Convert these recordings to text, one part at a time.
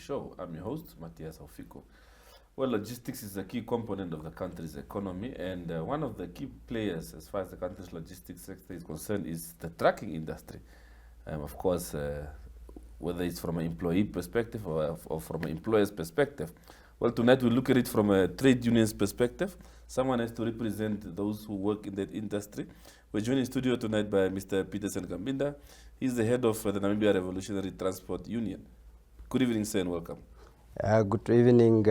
show. I'm your host, Matthias Aufiko. Well, logistics is a key component of the country's economy, and one of the key players as far as the country's logistics sector is concerned is the trucking industry. Of course, whether it's from an employee perspective or from an employer's perspective. Well, tonight we look at it from a trade union's perspective. Someone has to represent those who work in that industry. We're joined in studio tonight by Mr. Petersen Kambinda. He's the head of the Namibia Revolutionary Transport Union. Good evening, sir, and welcome. Good evening,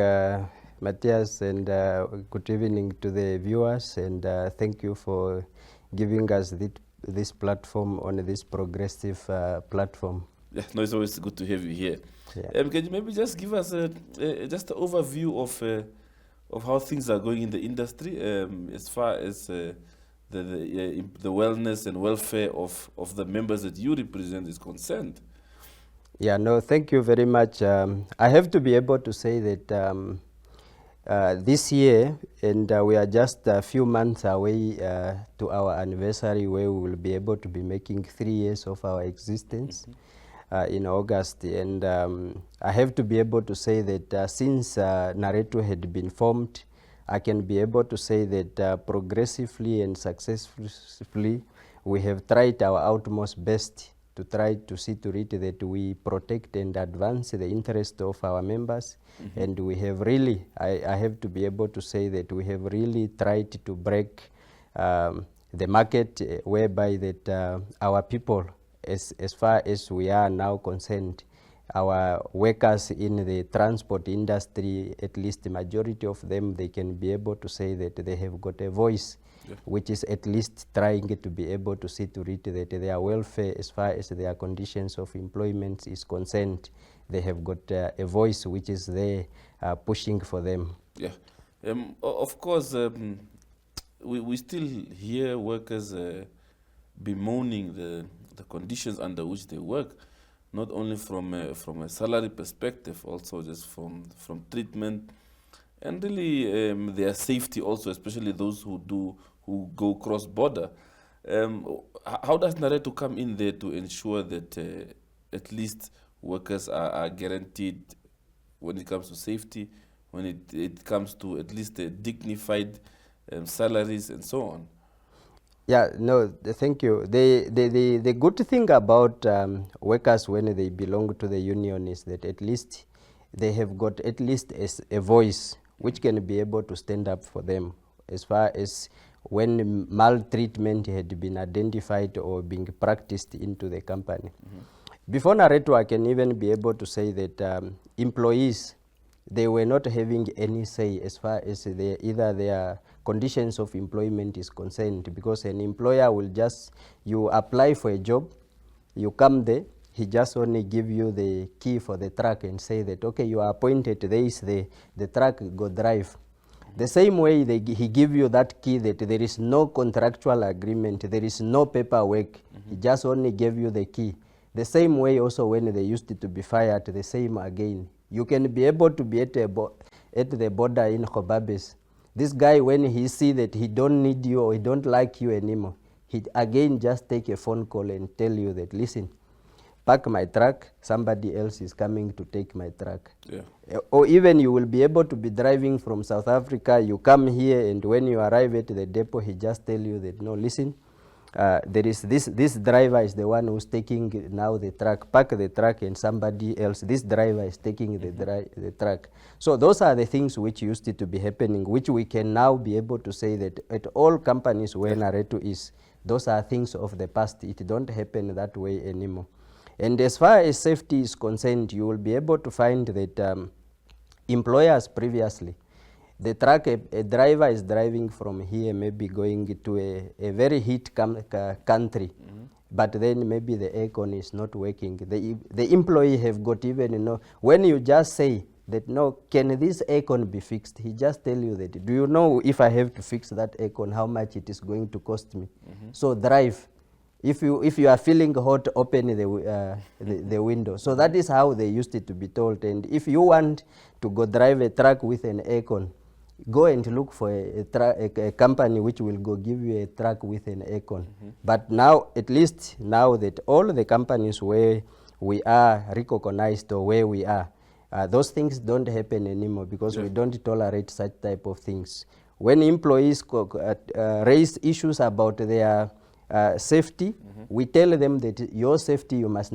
Matthias, and good evening to the viewers, and thank you for giving us this platform on this progressive platform. Yeah, no, it's always good to have you here. Yeah. Can you maybe just give us just an overview of how things are going in the industry as far as the wellness and welfare of the members that you represent is concerned? Yeah, no, thank you very much. I have to be able to say that this year, and we are just a few months away to our anniversary, where we will be able to be making 3 years of our existence in August. And I have to be able to say that since Nareto had been formed, I can be able to say that progressively and successfully we have tried our utmost best to try to see to it that we protect and advance the interest of our members. And we have really, I have to be able to say that we have really tried to break the market whereby that our people, as far as we are now concerned, our workers in the transport industry, at least the majority of them, they can be able to say that they have got a voice, which is at least trying to be able to see to it that their welfare, as far as their conditions of employment is concerned, they have got a voice which is there pushing for them. Yeah. Of course, we still hear workers bemoaning the conditions under which they work, not only from a salary perspective, also just from treatment, and really their safety also, especially those who go cross border. How does Nareto come in there to ensure that at least workers are guaranteed when it comes to safety, when it comes to at least dignified salaries and so on? Yeah, no, thank you. The good thing about workers when they belong to the union is that at least they have got at least a voice which can be able to stand up for them as far as when maltreatment had been identified or being practiced into the company. Before Nareto, I can even be able to say that employees, they were not having any say as far as either their conditions of employment is concerned, because an employer will just, you apply for a job, you come there, he just only give you the key for the truck and say that, okay, you are appointed, there is the truck, go drive. The same way he give you that key, that there is no contractual agreement, there is no paperwork, he just only gave you the key. The same way also when they used to be fired, the same again. You can be able to be at the border in Kobabes. This guy, when he see that he don't need you or he don't like you anymore, he again just take a phone call and tell you that, listen, park my truck, somebody else is coming to take my truck. Yeah. Or even you will be able to be driving from South Africa, you come here, and when you arrive at the depot, he just tell you that, no, listen, there is this driver is the one who's taking now the truck, park the truck, and somebody else, this driver is taking the truck. So those are the things which used to be happening, which we can now be able to say that at all companies where Nareto is, those are things of the past. It don't happen that way anymore. And as far as safety is concerned, you will be able to find that employers previously, the truck, a driver is driving from here, maybe going to a very heat country, but then maybe the aircon is not working. The employee have got even, when you just say that, no, can this aircon be fixed? He just tell you that, do you know if I have to fix that aircon, how much it is going to cost me? So drive. If you are feeling hot, open the window. So that is how they used it to be told. And if you want to go drive a truck with an aircon, go and look for a company which will go give you a truck with an aircon. But now, at least now that all the companies where we are recognized or where we are, Those things don't happen anymore because we don't tolerate such type of things. When employees raise issues about their safety, we tell them that your safety, you must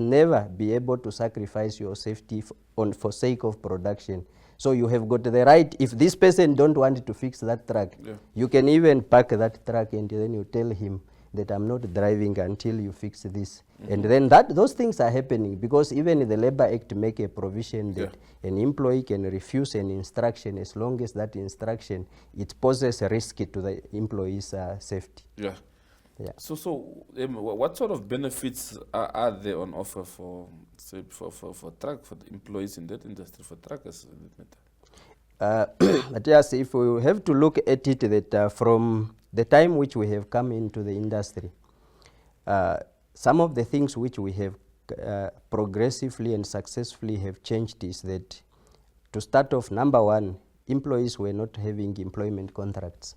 never be able to sacrifice your safety for sake of production. So you have got the right. If this person don't want to fix that truck, you can even park that truck and then you tell him that I'm not driving until you fix this. And then those things are happening because even the Labor Act make a provision that an employee can refuse an instruction as long as that instruction, it poses a risk to the employee's safety. Yeah. So what sort of benefits are there on offer for the employees in that industry, for truckers? But yes, if we have to look at it, that from the time which we have come into the industry, some of the things which we have progressively and successfully have changed is that, to start off, number one, employees were not having employment contracts.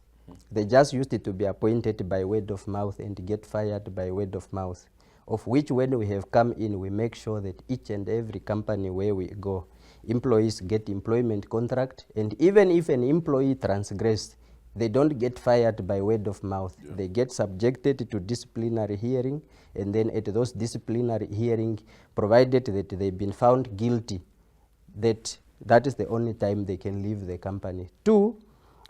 They just used to be appointed by word of mouth and get fired by word of mouth, of which when we have come in, we make sure that each and every company where we go, employees get employment contract, and even if an employee transgressed, they don't get fired by word of mouth. They get subjected to disciplinary hearing, and then at those disciplinary hearing, provided that they've been found guilty, that is the only time they can leave the company. Two,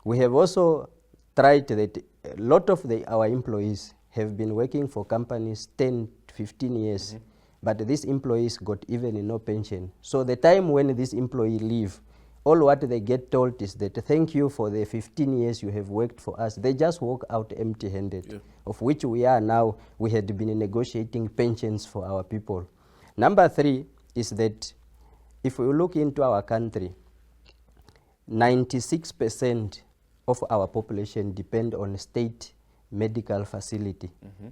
we have also tried that a lot of our employees have been working for companies 10, 15 years, but these employees got even no pension. So the time when this employee leave, all what they get told is that thank you for the 15 years you have worked for us. They just walk out empty-handed, of which we are now, we had been negotiating pensions for our people. Number three is that if we look into our country, 96% of our population depend on state medical facility.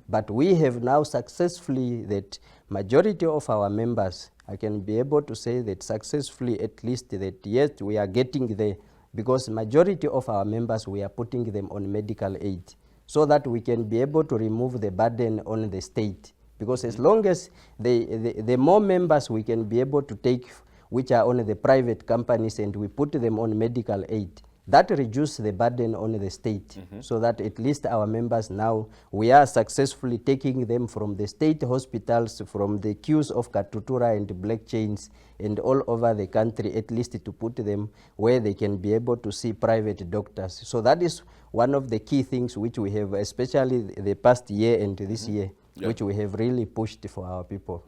But we have now successfully, that majority of our members, I can be able to say that successfully at least, that yes, we are getting there, because majority of our members, we are putting them on medical aid so that we can be able to remove the burden on the state. Because as long as the more members we can be able to take, which are on the private companies, and we put them on medical aid, that reduces the burden on the state, so that at least our members now, we are successfully taking them from the state hospitals, from the queues of Katutura and black chains and all over the country, at least to put them where they can be able to see private doctors. So that is one of the key things which we have, especially the past year and this year, which we have really pushed for our people.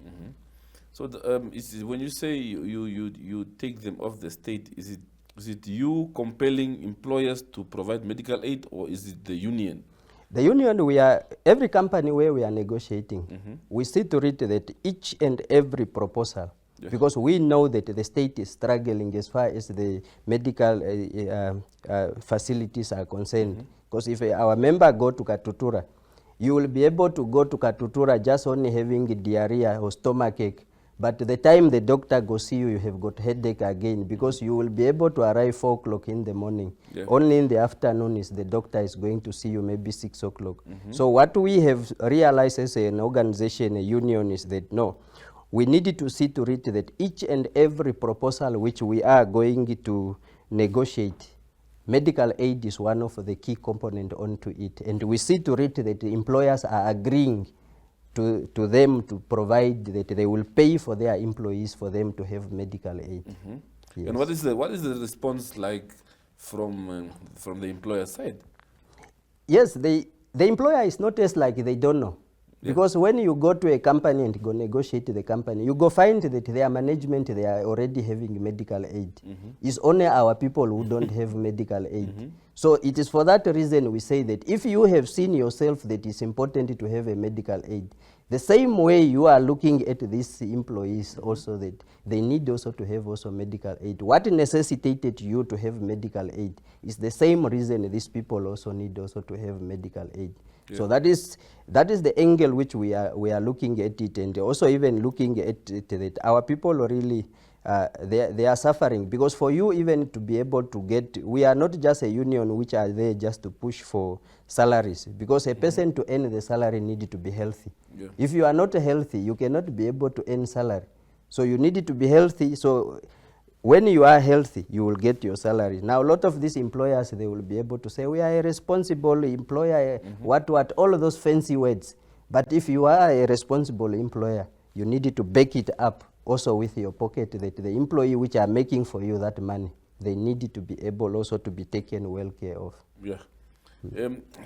So when you say you take them off the state, is it you compelling employers to provide medical aid, or is it the union? The union, every company where we are negotiating, we see to it that each and every proposal, because we know that the state is struggling as far as the medical facilities are concerned. Because if our member go to Katutura, you will be able to go to Katutura just only having diarrhea or stomachache. But the time the doctor goes see you, you have got headache again, because you will be able to arrive 4 o'clock in the morning. Only in the afternoon is the doctor is going to see you, maybe 6 o'clock. So what we have realized as an organization, a union, is that no, we need to see to it that each and every proposal which we are going to negotiate, medical aid is one of the key components onto it. And we see to it that the employers are agreeing to them to provide, that they will pay for their employees for them to have medical aid. And what is the response like from the employer side? Yes, the employer is not just like they don't know. Because when you go to a company and go negotiate the company, you go find that their management, they are already having medical aid. It's only our people who don't have medical aid. So it is for that reason we say that if you have seen yourself that it's important to have a medical aid, the same way you are looking at these employees also, that they need also to have also medical aid. What necessitated you to have medical aid is the same reason these people also need also to have medical aid. So that is the angle which we are looking at it, and also even looking at it that our people really they are suffering, because for you even to be able to get, we are not just a union which are there just to push for salaries, because a person to earn the salary needs to be healthy. If you are not healthy, you cannot be able to earn salary. So you need to be healthy. So when you are healthy, you will get your salary. Now, a lot of these employers, they will be able to say, we are a responsible employer, what, all of those fancy words. But if you are a responsible employer, you need to back it up also with your pocket, that the employee which are making for you that money, they need to be able also to be taken well care of. Yeah.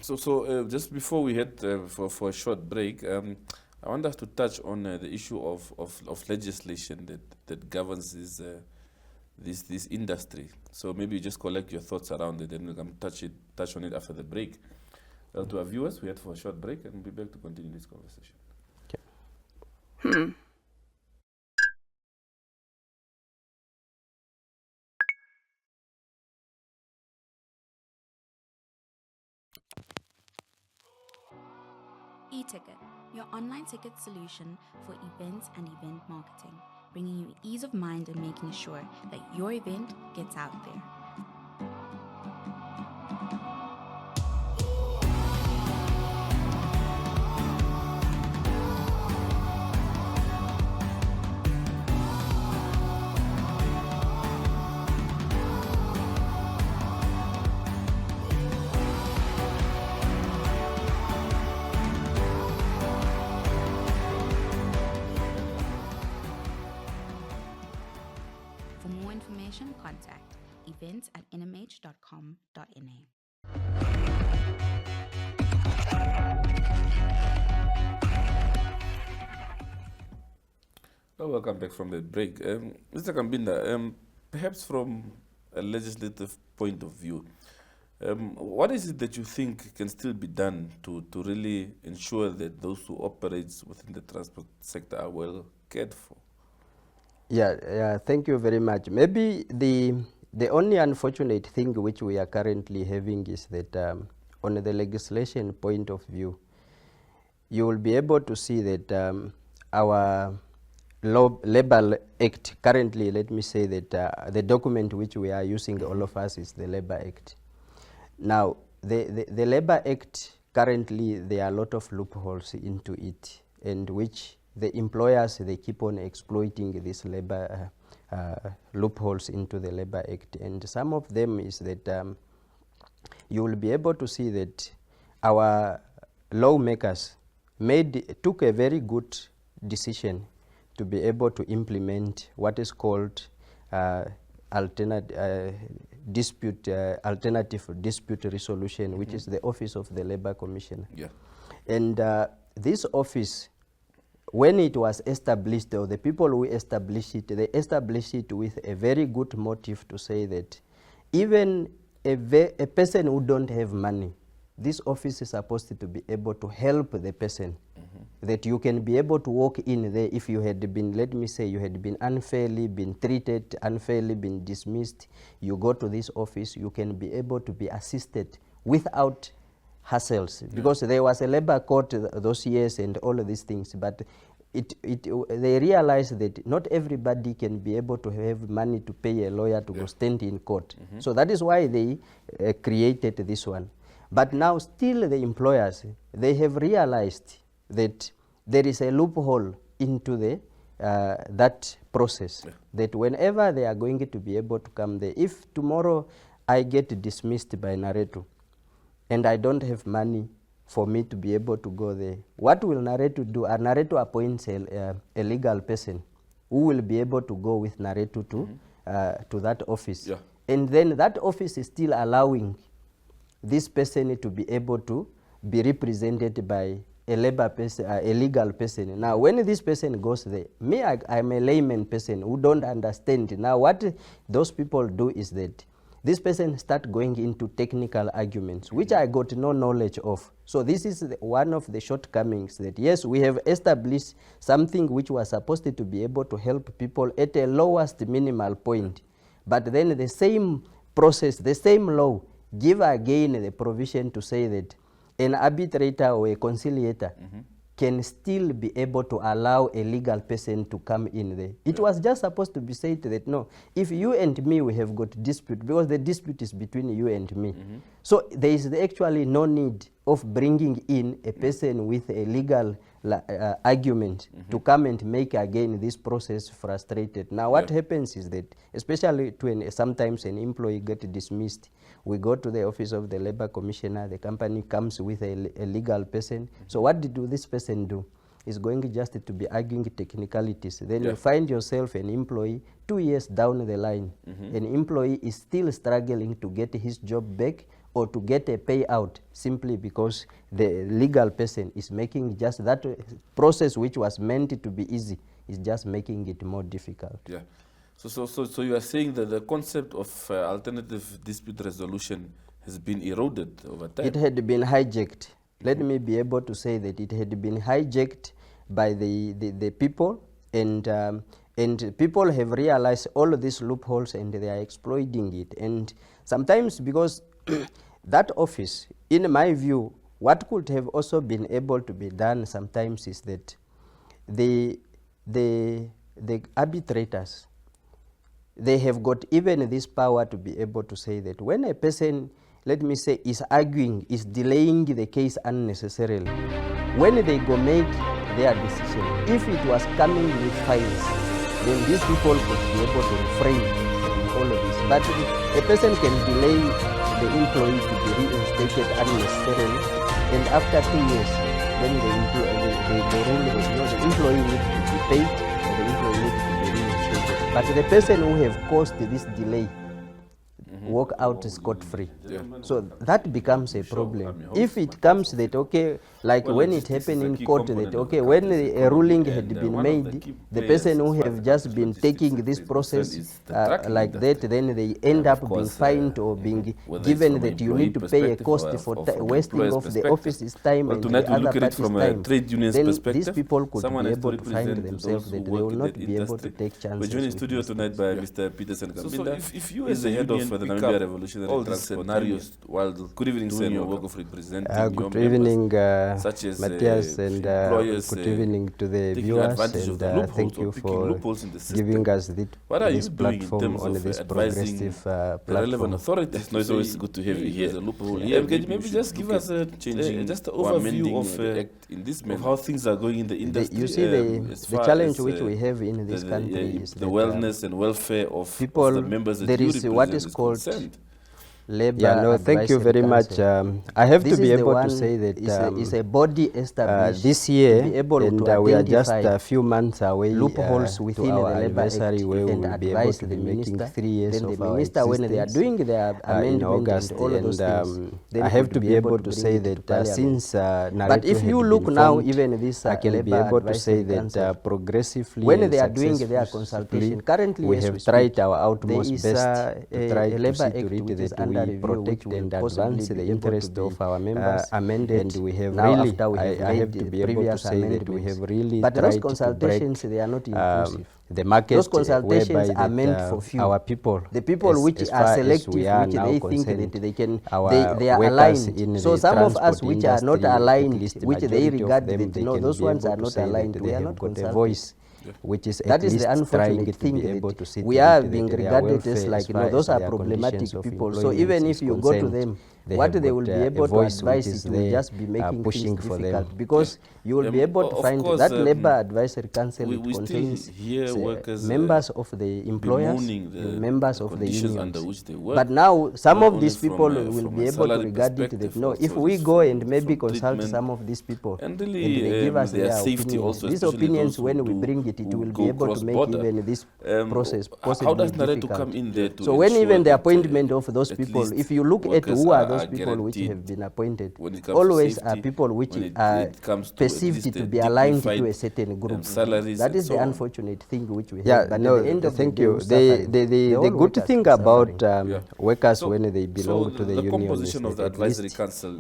So just before we head for a short break, I want us to touch on the issue of legislation that governs this industry. So maybe you just collect your thoughts around it, and we can touch on it after the break. To our viewers, we head for a short break, and we'll be back to continue this conversation. Okay. E-Ticket, your online ticket solution for events and event marketing, bringing you ease of mind and making sure that your event gets out there. For more information, contact events@nmh.com.na. Well, welcome back from the break. Mr. Kambinda, perhaps from a legislative point of view, what is it that you think can still be done to really ensure that those who operate within the transport sector are well cared for? Yeah, thank you very much. Maybe the only unfortunate thing which we are currently having is that on the legislation point of view, you will be able to see that our Labor Act, currently, let me say that the document which we are using, all of us, is the Labor Act. Now, the Labor Act, currently, there are a lot of loopholes into it, and which the employers, they keep on exploiting these labor loopholes into the Labor Act. And some of them is that you will be able to see that our lawmakers took a very good decision to be able to implement what is called alternative dispute resolution, which is the office of the Labor Commissioner. Yeah. And this office, when it was established, or the people who established it, they established it with a very good motive to say that even a person who don't have money, this office is supposed to be able to help the person. That you can be able to walk in there if you had been, let me say, you had been unfairly been treated, unfairly been dismissed. You go to this office, you can be able to be assisted without hassles, because there was a labor court those years and all of these things, but they realized that not everybody can be able to have money to pay a lawyer to go stand in court. So that is why they created this one. But now still the employers, they have realized that there is a loophole into the that process, that whenever they are going to be able to come there, if tomorrow I get dismissed by Nareto and I don't have money for me to be able to go there, what will Nareto do? Nareto appoints a legal person who will be able to go with Nareto to that office. Yeah. And then that office is still allowing this person to be able to be represented by a labor person, a legal person. Now, when this person goes there, I'm a layman person who don't understand. Now, what those people do is that this person start going into technical arguments, which I got no knowledge of. So this is one of the shortcomings, that yes, we have established something which was supposed to be able to help people at a lowest minimal point. But then the same process, the same law, give again the provision to say that an arbitrator or a conciliator can still be able to allow a legal person to come in there. It was just supposed to be said that, no, if you and me, we have got dispute, because the dispute is between you and me. So there is actually no need of bringing in a person with a legal argument to come and make again this process frustrated. Now what happens is that, especially when sometimes an employee gets dismissed, we go to the office of the labor commissioner, the company comes with a legal person. So what do this person do? Is going just to be arguing technicalities. Then you find yourself an employee 2 years down the line. An employee is still struggling to get his job back or to get a payout simply because the legal person is making just that process which was meant to be easy is just making it more difficult. Yeah. So you are saying that the concept of alternative dispute resolution has been eroded over time? It had been hijacked. Let me be able to say that it had been hijacked by the people, and people have realized all of these loopholes and they are exploiting it. And sometimes, because that office, in my view, what could have also been able to be done sometimes is that the arbitrators, they have got even this power to be able to say that when a person, let me say, is arguing, is delaying the case unnecessarily, when they go make their decision, if it was coming with fines, then these people could be able to refrain from all of this. But a person can delay the employee to be reinstated unnecessarily, and after 2 years, then the employee needs to be paid, and the employee needs to be reinstated. But the person who have caused this delay walk out scot-free. So that becomes a problem. If it comes that, okay, like when it happened in court, that, okay, when a ruling had been made, the person who have just been taking this process like that, then they end up being fined or being given that you need to pay a cost for wasting of the office's time and the other party's time. Then these people could be able to find themselves that they will not be able to take chances. We're joined in studio tonight by Mr. Petersen Kambinda. If you as the head of the Namibia Revolutionary Transport Union, good evening, sir, your work of representing good evening, such as Matthias, and good evening to the viewers, and thank you for giving us this platform on this progressive relevant authorities. No, it's always good to have you here. Can you maybe just give us just an overview of how things are going in the industry? You see, the challenge which we have in this country is the wellness and welfare of people. The members that there is what is called labor. Thank you very much. I have to be able to say that is a body established this year, and we are just a few months away loopholes within to our the labor anniversary, where we will be able to be making 3 years of our existence. When they are doing their amendment in August, and all of those things, I have to be able to say that since but if you look now, even this I can be able to say that progressively, when they are doing their consultation, currently we have tried our utmost best to try to see to it that we protect and advance the interest of our members, and we have really, I have to be able to say that we have really but tried those to consultations, break they are not inclusive. the market. Those consultations are meant for few. Our people, the people which are selective, which they think that they can, they are aligned. So some of us which are not aligned, which they regard that, no, those ones are not aligned, we are not consulted. Which is that is the unfortunate thing, that we are being regarded as like, no, those are problematic people. So even if you go to them, what they will be able to advise is will just be making pushing things for difficult, them. because you will be able to find that labor advisory council contains members of the employers, members of the unions. But now some of these people will be able to regard it that, no, if we go and maybe consult some of these people and they give us their opinions, these opinions, when we bring it will be able to make even this process possibly difficult. So when even the appointment of those people, if you look at who are those people which have been appointed, always are people which are perceived to be aligned to a certain group. That is the unfortunate thing which we have. Yeah, but no, at the end of thank the you. The good thing about workers when they belong to the union is that at least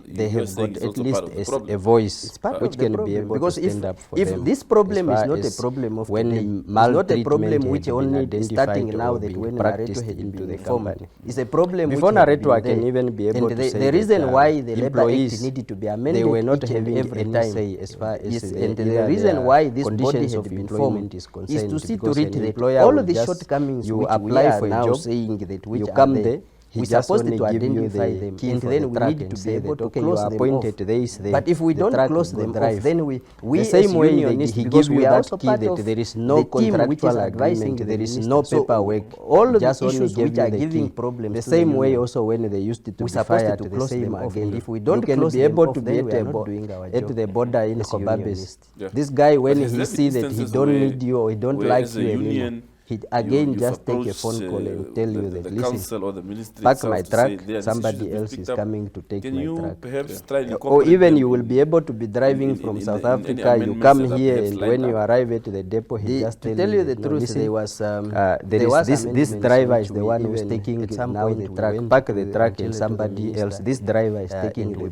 they have got at least a voice which can be able to stand up for them. If this problem is not a problem of when today, it's not a problem which only is starting now that when Nareto had been formed. It's a problem before which Nareto, I can even be able to say the reason why the Labour Act employees needed to be amended, they were not each and having every any time. say as far as And the reason why this body conditions had of been employment formed is is concerned, to see to because it an that employer all will of the just, shortcomings you which apply we are for a now job, saying that which you are come there, there, We're supposed to identify them, and then we need to be able to close them off. But if we don't close them off, then we the same way he gives you that key that there is no contractual agreement, there is no paperwork. All the issues which are giving problems the same way also when they used to be fired to close them off. And if we don't close them off, then we are not doing our job. At the border in Kobabes, this guy, when he sees that he don't need you or he don't like you anymore, he again just take a phone call and tell you that, listen, pack my truck, somebody else is coming to take my truck. Or even you will be able to be driving from South Africa, you come here, and when you arrive at the depot, he just tell you the truth, there was this driver is the one who's taking now the truck, pack the truck, and somebody else, this driver is taking the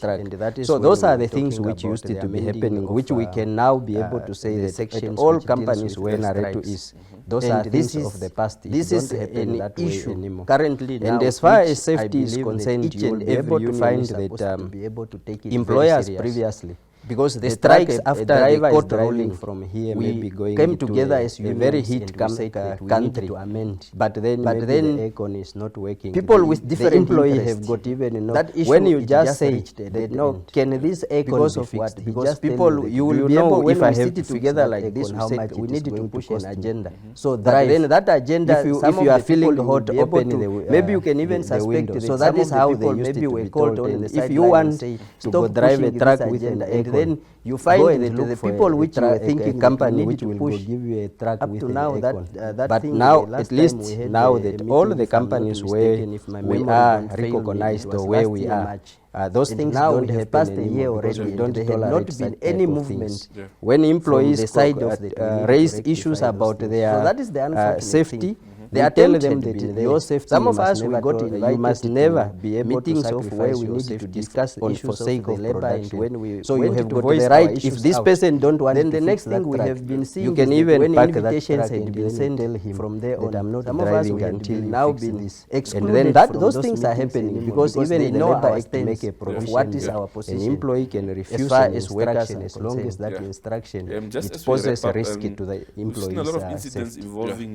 truck. So those are the things which used to be happening, which we can now be able to say that at all companies where Nareto is. Those are things of the past. This is an issue currently now. And as far as safety is concerned, you will be able to find that employers previously, because the strikes after the court ruling from here we came together as a very heat country to amend. But then the aircon is not working. People with different employees have got even that issue. When you just say that no, can this aircon be fixed? Because people, you will be able, if I have to together like this, we need to push an agenda. So then that agenda, if you are feeling hot, open maybe you can even suspect. So that is how they maybe were called on the side. If you want to go drive a truck with an aircon, then you find that the people which you are thinking company which will give you a truck up to now that but now at least now that all the companies where we are recognized or where we are, those things now don't have passed a year already. There have not been any movement when employees the side of raise issues about their safety. They are telling them that your safety, some of us we got invited, you must never be able meetings of where we need to discuss issues for sake of labor, and when we so you have got the right. If this person don't want, then the next thing we have been seeing, you can even pack invitations and been sent from there on. I'm not driving until now been excluded, and then those things are happening because even in our to make a provision what is our position. An employee can refuse as far as workers as long as that instruction it poses a risk to the employees. A lot of incidents involving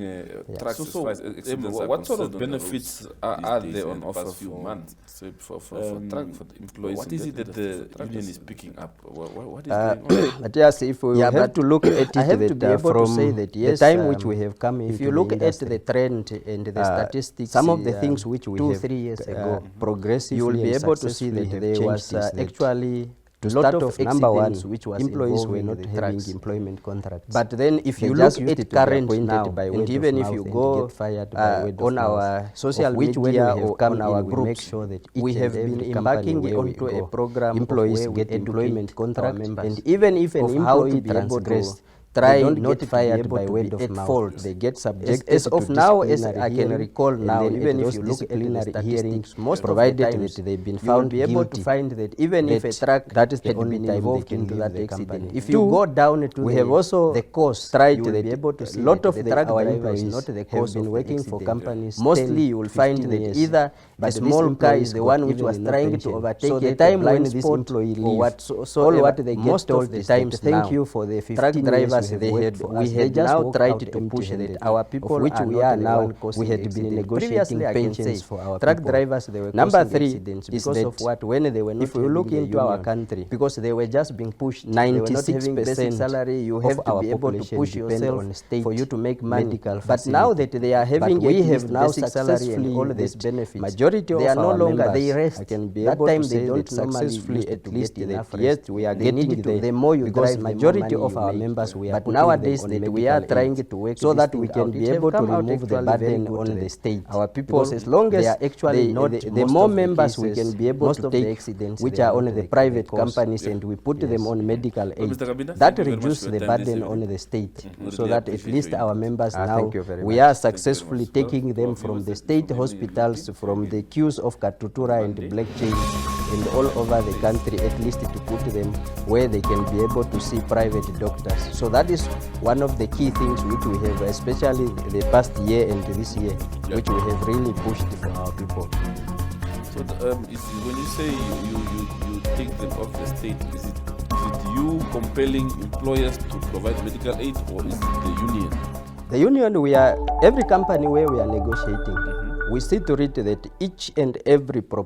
trucks. What sort of benefits are there on offer for months for the employees? What is it that the union is picking up? What is going on? But yes, if we have to look at it, I have to be able to say that yes, the time which we have come into, if you look at the trend and the statistics, some of the things which we 2-3 years ago progressively, you will be able to see that there was actually to start off, number one, which was employees were not having employment contracts. But then if you look at current now, and even if you go on our social media or on our groups, make sure that we have been embarking onto a program employees get employment contract, and even if an employee transgressed, try not fired by word of mouth. They get subjected as of now, as I can recall now, even if you look at plenary hearings, most provided that they've been found guilty, be able to find that even if a truck that had been involved into that accident, if you go down to we have also the cost, tried to be able to see a lot of the truck drivers not the cost have been working for companies. Mostly you will find that either the small car is the one which was trying to overtake. So the time when this employee leaves, all what they get told the times, thank you for the 15 drivers. We had now tried to push that our people, which we are now, we had been negotiating pensions for our truck drivers. They were number 3 is because of what when they were not. If we look into our country, because they were just being pushed, 96% salary. You have to be able to push yourself on state for you to make money. But now that they are having, we have now successfully all these benefits. Majority they are no longer. They rest. I can be able to say that successfully at least enough. Yes, we are getting the more you drive, majority of our members we are. But nowadays that we are trying to work so that we can be able to remove the burden on the state. Our people, as long as they are actually not the more members we can be able to take, which are on the private companies, and we put them on medical aid, that reduces the burden on the state, so that at least our members now, we are successfully taking them from the state hospitals, from the queues of Katutura and Black Chain, and all over the country, at least to put them where they can be able to see private doctors. So that is one of the key things which we have, especially the past year and this year, which we have really pushed for our people. So when you say you take them off the state, is it you compelling employers to provide medical aid, or is it the union? The union, we are, every company where we are negotiating, we see to it that each and every